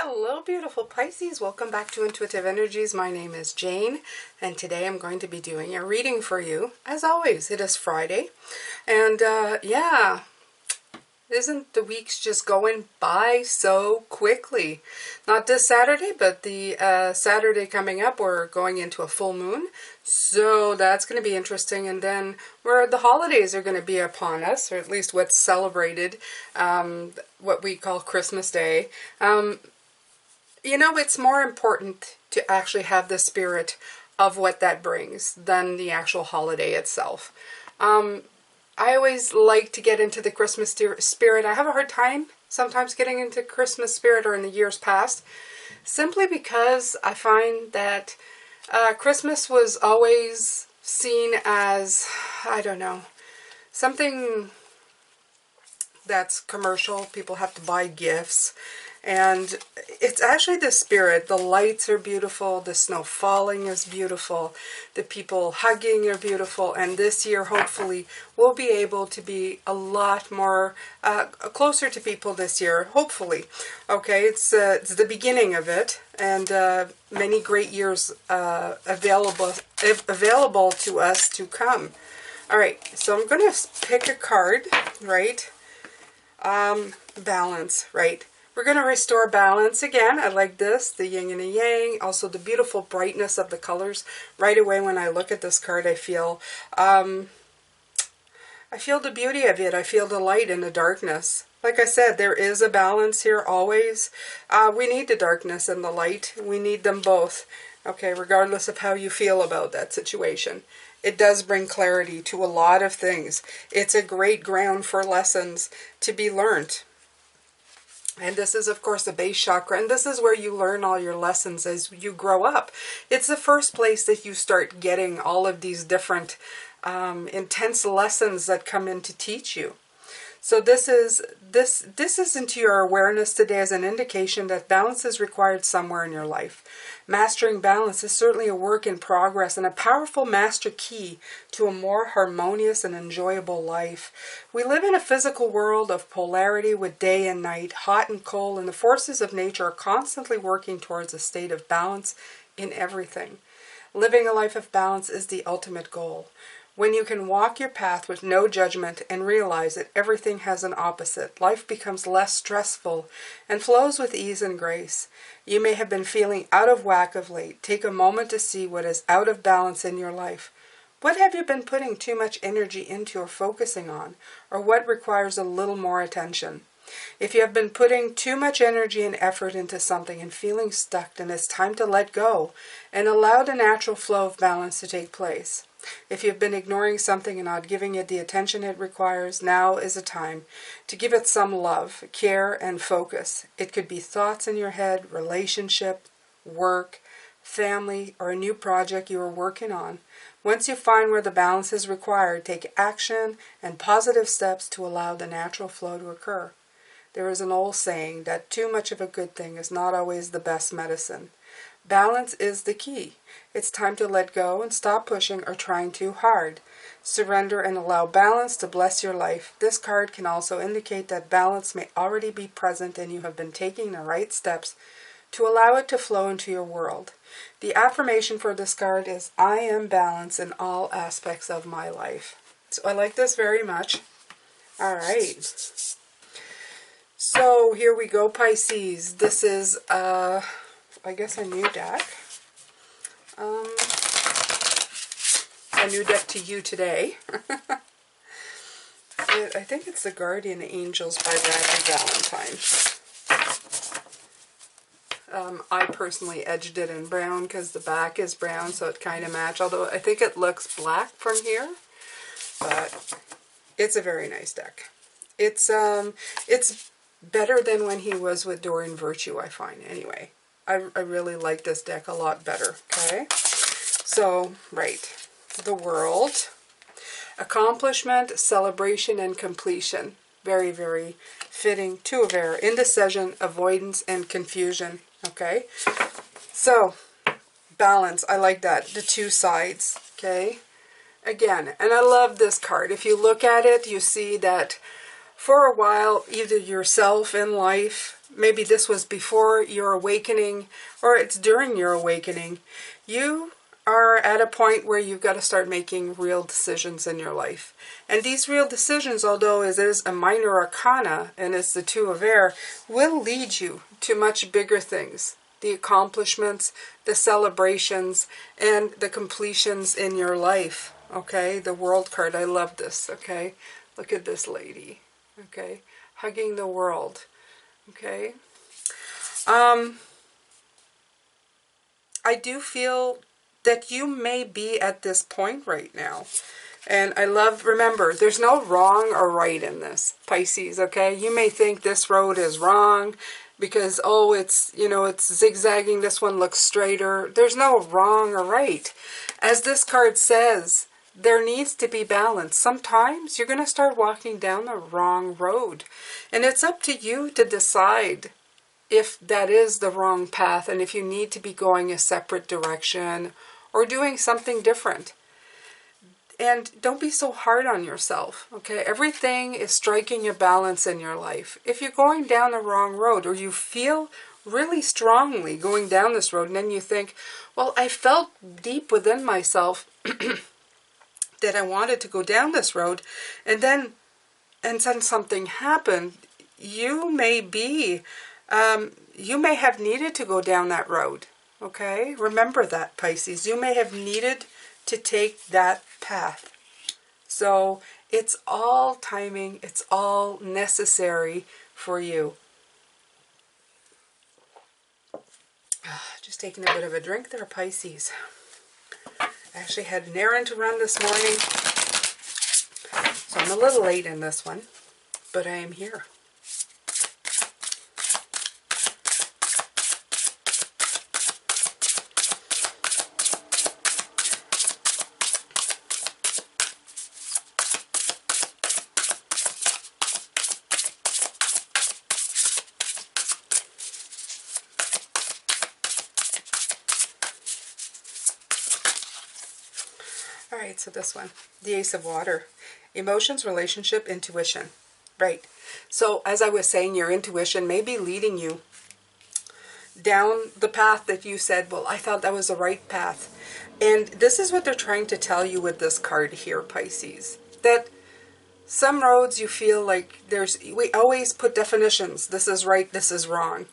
Hello, beautiful Pisces. Welcome back to Intuitive Energies. My name is Jane, and today I'm going to be doing a reading for you. As always, it is Friday, and yeah, isn't the weeks just going by so quickly? Not this Saturday, but the Saturday coming up, we're going into a full moon, so that's going to be interesting. And then where the holidays are going to be upon us, or at least what's celebrated, what we call Christmas Day. You know, it's more important to actually have the spirit of what that brings than the actual holiday itself. I always like to get into the Christmas spirit. I have a hard time sometimes getting into Christmas spirit, or in the years past, simply because I find that Christmas was always seen as, I don't know, something that's commercial. People have to buy gifts. And it's actually the spirit. The lights are beautiful. The snow falling is beautiful. The people hugging are beautiful. And this year, hopefully, we'll be able to be a lot more closer to people this year. Hopefully. Okay, it's the beginning of it. And many great years available to us to come. All right, so I'm going to pick a card, right? Balance, right? We're going to restore balance again. I like this, the yin and the yang, also the beautiful brightness of the colors. Right away when I look at this card, I feel the beauty of it. I feel the light and the darkness. Like I said, there is a balance here always. We need the darkness and the light. We need them both, okay, regardless of how you feel about that situation. It does bring clarity to a lot of things. It's a great ground for lessons to be learned. And this is, of course, the base chakra, and this is where you learn all your lessons as you grow up. It's the first place that you start getting all of these different intense lessons that come in to teach you. So this is into your awareness today as an indication that balance is required somewhere in your life. Mastering balance is certainly a work in progress and a powerful master key to a more harmonious and enjoyable life. We live in a physical world of polarity with day and night, hot and cold, and the forces of nature are constantly working towards a state of balance in everything. Living a life of balance is the ultimate goal. When you can walk your path with no judgment and realize that everything has an opposite, life becomes less stressful and flows with ease and grace. You may have been feeling out of whack of late. Take a moment to see what is out of balance in your life. What have you been putting too much energy into or focusing on, or what requires a little more attention? If you have been putting too much energy and effort into something and feeling stuck, then it's time to let go and allow the natural flow of balance to take place. If you've been ignoring something and not giving it the attention it requires, now is a time to give it some love, care, and focus. It could be thoughts in your head, relationship, work, family, or a new project you are working on. Once you find where the balance is required, take action and positive steps to allow the natural flow to occur. There is an old saying that too much of a good thing is not always the best medicine. Balance is the key. It's time to let go and stop pushing or trying too hard. Surrender and allow balance to bless your life. This card can also indicate that balance may already be present and you have been taking the right steps to allow it to flow into your world. The affirmation for this card is, I am balanced in all aspects of my life. So I like this very much. All right. So here we go, Pisces. This is, I guess, a new deck. A new deck to you today. I think it's The Guardian Angels by Bradley Valentine. I personally edged it in brown because the back is brown, so it kind of matches. Although I think it looks black from here, but it's a very nice deck. It's better than when he was with Doreen Virtue, I find. Anyway, I really like this deck a lot better. Okay, so right, the World, accomplishment, celebration, and completion. Very, very fitting. Two of air, indecision, avoidance, and confusion. Okay, so balance. I like that. The two sides. Okay, again, and I love this card. If you look at it, you see that for a while, either yourself in life maybe this was before your awakening, or it's during your awakening, you are at a point where you've got to start making real decisions in your life. And these real decisions, although it is a minor arcana and it's the Two of Air, will lead you to much bigger things. The accomplishments, the celebrations, and the completions in your life. Okay, the World card, I love this. Okay, look at this lady. Okay, hugging the world. Okay, I do feel that you may be at this point right now. And I love, remember, there's no wrong or right in this, Pisces, okay? You may think this road is wrong because, oh, it's, you know, it's zigzagging, this one looks straighter. There's no wrong or right. As this card says, there needs to be balance. Sometimes you're going to start walking down the wrong road. And it's up to you to decide if that is the wrong path and if you need to be going a separate direction or doing something different. And don't be so hard on yourself, okay? Everything is striking a balance in your life. If you're going down the wrong road, or you feel really strongly going down this road, and then you think, well, I felt deep within myself that I wanted to go down this road, and then something happened, you may have needed to go down that road, okay? Remember that, Pisces. You may have needed to take that path. So it's all timing, it's all necessary for you. Just taking a bit of a drink there, Pisces. I actually had an errand to run this morning, so I'm a little late in this one, but I am here. Alright, so this one, the Ace of Water. Emotions, relationship, intuition. Right. So as I was saying, your intuition may be leading you down the path that you said, well, I thought that was the right path. And this is what they're trying to tell you with this card here, Pisces. That some roads you feel like we always put definitions. This is right, this is wrong.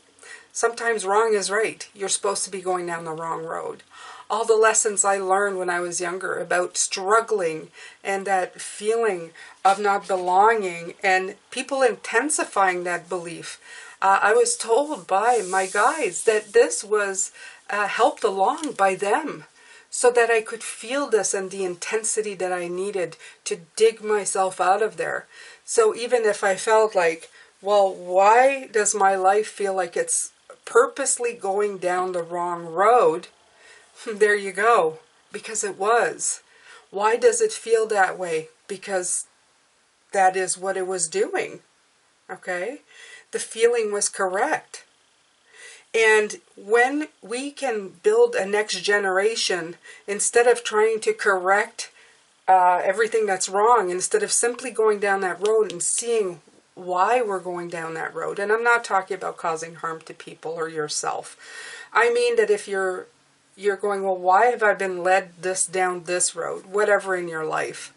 Sometimes wrong is right. You're supposed to be going down the wrong road. All the lessons I learned when I was younger about struggling and that feeling of not belonging and people intensifying that belief. I was told by my guides that this was helped along by them so that I could feel this and the intensity that I needed to dig myself out of there. So even if I felt like, well, why does my life feel like it's purposely going down the wrong road? There you go, because it was. Why does it feel that way? Because that is what it was doing, okay? The feeling was correct. And when we can build a next generation, instead of trying to correct everything that's wrong, instead of simply going down that road and seeing why we're going down that road, and I'm not talking about causing harm to people or yourself. I mean that if you're going, well, why have I been led down this road, whatever in your life,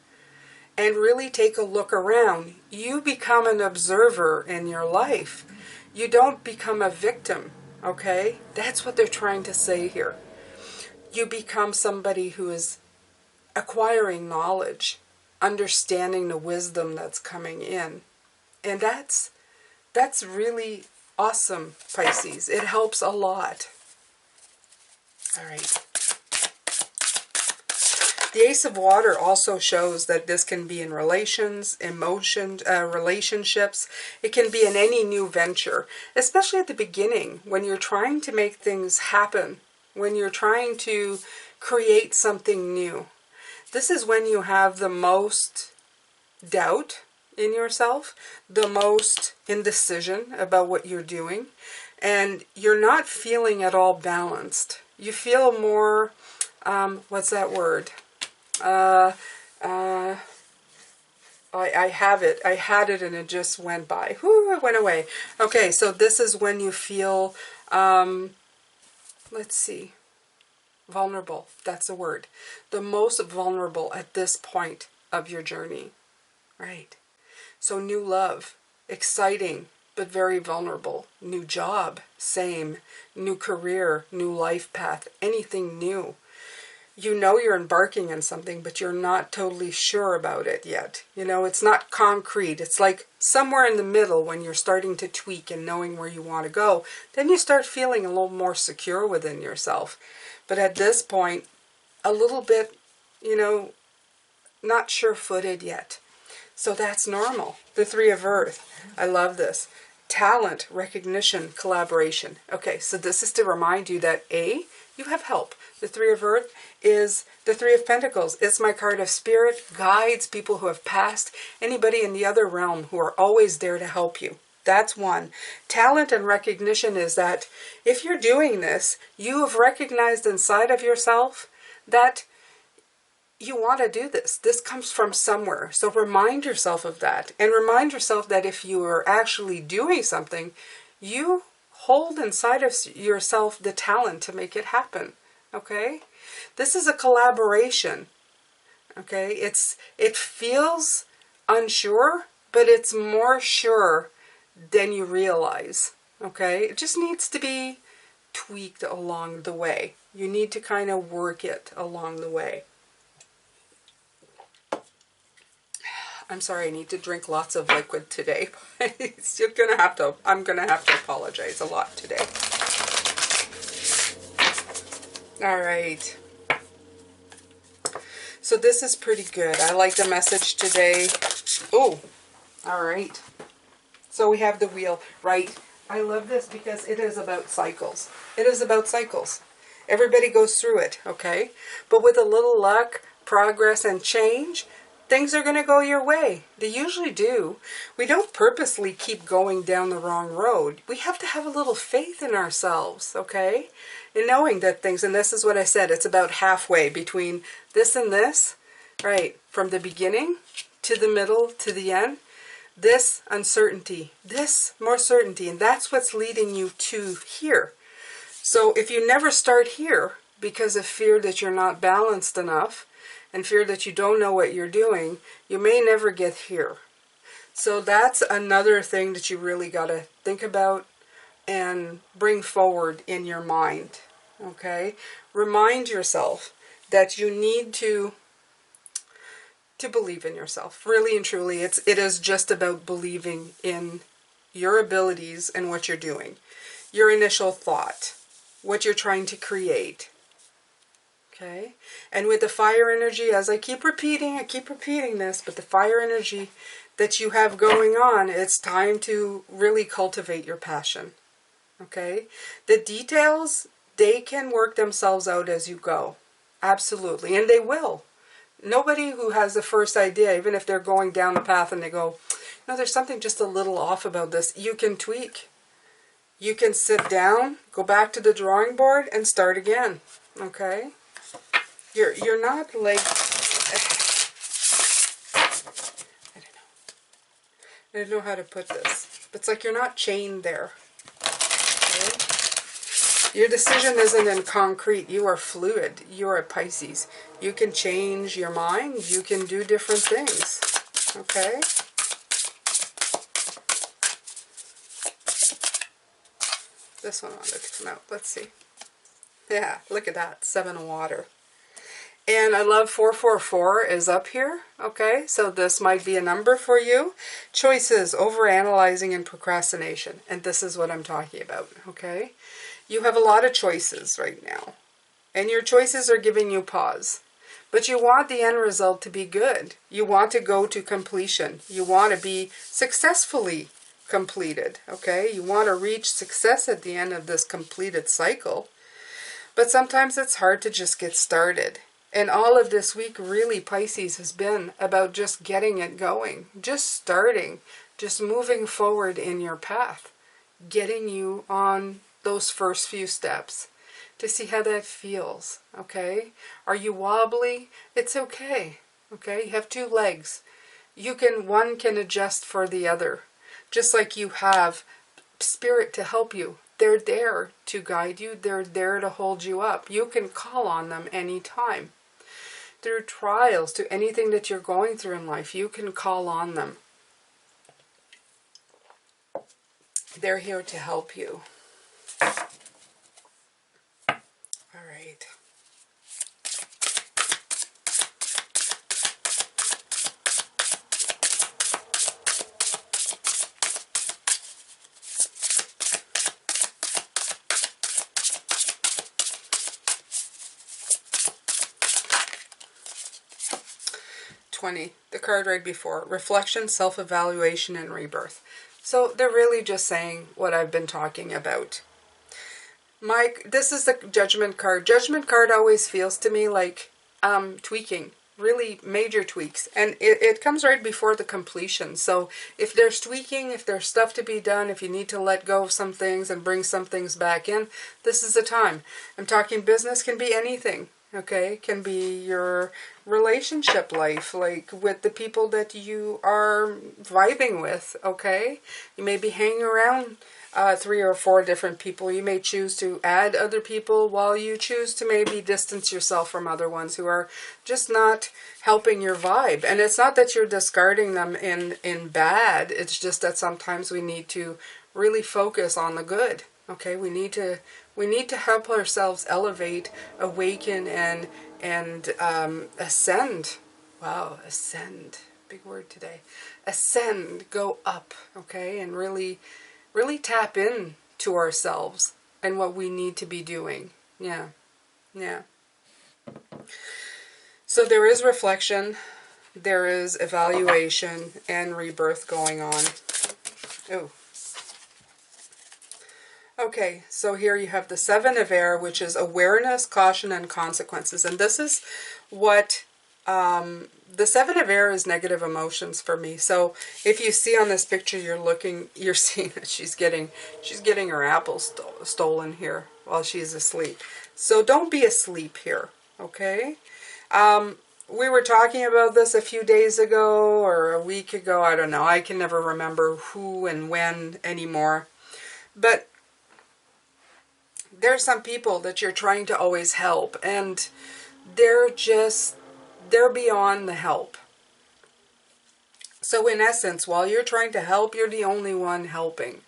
and really take a look around. You become an observer in your life. You don't become a victim, okay? That's what they're trying to say here. You become somebody who is acquiring knowledge, understanding the wisdom that's coming in. And that's really awesome, Pisces. It helps a lot. All right. The Ace of Water also shows that this can be in relations, relationships. It can be in any new venture, especially at the beginning when you're trying to make things happen, when you're trying to create something new. This is when you have the most doubt in yourself, the most indecision about what you're doing, and you're not feeling at all balanced. You feel more, what's that word? I have it. I had it and it just went by. Whoo, it went away. Okay, so this is when you feel, let's see, vulnerable. That's a word. The most vulnerable at this point of your journey. Right. So new love, exciting, but very vulnerable. New job, same. New career, new life path, anything new. You know you're embarking on something, but you're not totally sure about it yet. You know, it's not concrete. It's like somewhere in the middle when you're starting to tweak and knowing where you want to go. Then you start feeling a little more secure within yourself. But at this point, a little bit, you know, not sure-footed yet. So that's normal. The Three of Earth. I love this. Talent, recognition, collaboration. Okay, so this is to remind you that A, you have help. The Three of Earth is the Three of Pentacles. It's my card of spirit, guides, people who have passed, anybody in the other realm who are always there to help you. That's one. Talent and recognition is that if you're doing this, you have recognized inside of yourself that you want to do this. This comes from somewhere. So remind yourself of that. And remind yourself that if you are actually doing something, you hold inside of yourself the talent to make it happen. Okay? This is a collaboration. Okay? It feels unsure, but it's more sure than you realize. Okay? It just needs to be tweaked along the way. You need to kind of work it along the way. I'm sorry, I need to drink lots of liquid today. I'm gonna have to apologize a lot today. All right. So this is pretty good. I like the message today. Oh, all right. So we have the wheel, right? I love this because it is about cycles. It is about cycles. Everybody goes through it, okay? But with a little luck, progress, and change, things are going to go your way. They usually do. We don't purposely keep going down the wrong road. We have to have a little faith in ourselves, okay? In knowing that things, and this is what I said, it's about halfway between this and this, right? From the beginning to the middle to the end. This uncertainty, this more certainty, and that's what's leading you to here. So if you never start here because of fear that you're not balanced enough, and fear that you don't know what you're doing, you may never get here. So that's another thing that you really got to think about and bring forward in your mind. Okay? Remind yourself that you need to believe in yourself. Really and truly, it is just about believing in your abilities and what you're doing. Your initial thought, what you're trying to create. Okay, and with the fire energy, as I keep repeating this, but the fire energy that you have going on, it's time to really cultivate your passion. Okay, the details, they can work themselves out as you go. Absolutely, and they will. Nobody who has the first idea, even if they're going down the path and they go, no, there's something just a little off about this, you can tweak. You can sit down, go back to the drawing board, and start again. Okay? You're not like, I don't know how to put this. It's like you're not chained there. Okay? Your decision isn't in concrete. You are fluid. You are a Pisces. You can change your mind. You can do different things. Okay? This one wanted to come out. Let's see. Yeah, look at that. 7 of water. And I love 444 is up here, okay? So this might be a number for you. Choices, overanalyzing, and procrastination. And this is what I'm talking about, okay? You have a lot of choices right now. And your choices are giving you pause. But you want the end result to be good. You want to go to completion. You want to be successfully completed, okay? You want to reach success at the end of this completed cycle. But sometimes it's hard to just get started. And all of this week, really, Pisces, has been about just getting it going. Just starting. Just moving forward in your path. Getting you on those first few steps. To see how that feels. Okay? Are you wobbly? It's okay. Okay? You have 2 legs. one can adjust for the other. Just like you have spirit to help you. They're there to guide you. They're there to hold you up. You can call on them anytime. Through trials, to anything that you're going through in life, you can call on them. They're here to help you. All right. The card right before, reflection, self-evaluation, and rebirth. So they're really just saying what I've been talking about. This is the judgment card. Judgment card always feels to me like tweaking, really major tweaks. And it comes right before the completion. So if there's tweaking, if there's stuff to be done, if you need to let go of some things and bring some things back in, this is the time. I'm talking business, can be anything. Okay, can be your relationship life, like with the people that you are vibing with, okay? You may be hanging around 3 or 4 different people. You may choose to add other people while you choose to maybe distance yourself from other ones who are just not helping your vibe. And it's not that you're discarding them in bad, it's just that sometimes we need to really focus on the good, okay? We need to help ourselves elevate, awaken, and ascend. Wow, ascend. Big word today. Ascend, go up, okay? And really tap in to ourselves and what we need to be doing. Yeah. So there is reflection, there is evaluation, and rebirth going on. Oh. Okay, so here you have the 7 of air, which is awareness, caution, and consequences. And this is what the 7 of air is, negative emotions for me. So if you see on this picture, you're seeing that she's getting her apples stolen here while she's asleep. So don't be asleep here, okay? We were talking about this a few days ago or a week ago. I don't know. I can never remember who and when anymore. But there's some people that you're trying to always help, and they're beyond the help. So in essence, while you're trying to help, you're the only one helping.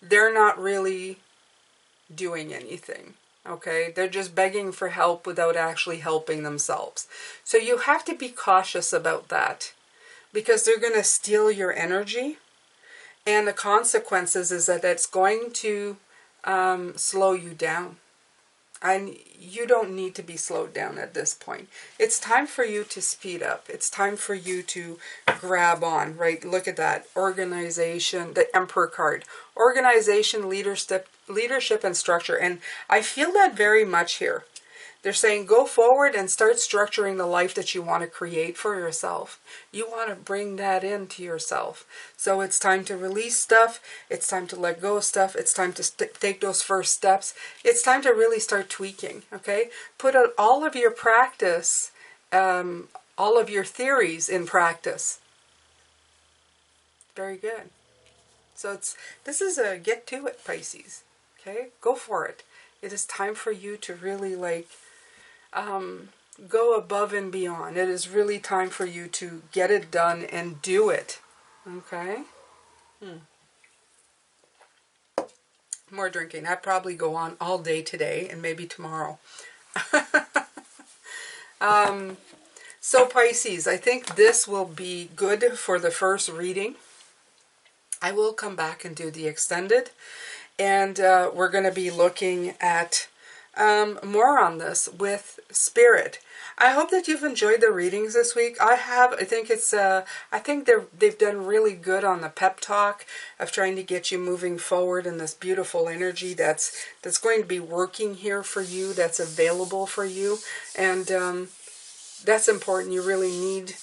They're not really doing anything, okay? They're just begging for help without actually helping themselves. So you have to be cautious about that, because they're going to steal your energy, and the consequences is that it's going to slow you down. And you don't need to be slowed down at this point. It's time for you to speed up. It's time for you to grab on, right? Look at that. Organization, the Emperor card. Organization, leadership, and structure. And I feel that very much here. They're saying go forward and start structuring the life that you want to create for yourself. You want to bring that into yourself. So it's time to release stuff. It's time to let go of stuff. It's time to take those first steps. It's time to really start tweaking, okay? Put out all of your practice, all of your theories in practice. Very good. So this is a get to it, Pisces, okay? Go for it. It is time for you to really go above and beyond. It is really time for you to get it done and do it. Okay? More drinking. I'd probably go on all day today and maybe tomorrow. So Pisces, I think this will be good for the first reading. I will come back and do the extended. And we're going to be looking at more on this with spirit. I hope that you've enjoyed the readings this week. I have. I think they've done really good on the pep talk of trying to get you moving forward in this beautiful energy that's going to be working here for you, that's available for you, and that's important. You really need.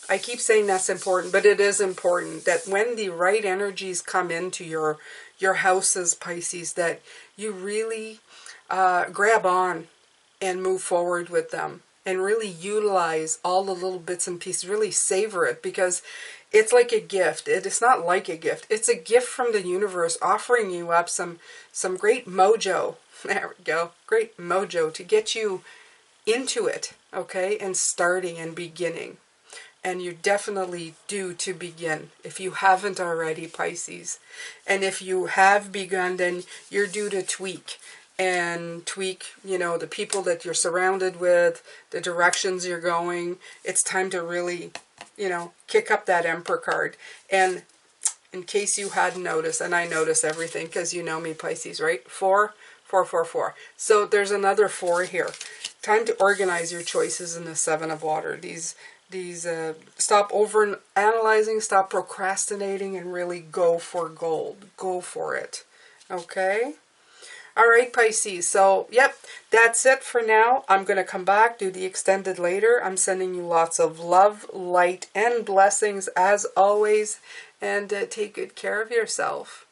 I keep saying that's important, but it is important that when the right energies come into your houses, Pisces, that you really grab on and move forward with them. and really utilize all the little bits and pieces. Really savor it, because it's like a gift. It's not like a gift. It's a gift from the universe offering you up some great mojo. There we go. Great mojo to get you into it, okay, and starting and beginning. And you're definitely due to begin if you haven't already, Pisces. And if you have begun, then you're due to tweak. And tweak, you know, the people that you're surrounded with, the directions you're going. It's time to really, you know, kick up that Emperor card. And in case you hadn't noticed, and I notice everything because you know me, Pisces, right? 4, 4, 4, 4. So there's another 4 here. Time to organize your choices in the 7 of water. Stop over analyzing, stop procrastinating, and really go for gold. Go for it. Okay? All right, Pisces. So, yep, that's it for now. I'm going to come back, do the extended later. I'm sending you lots of love, light, and blessings as always. And take good care of yourself.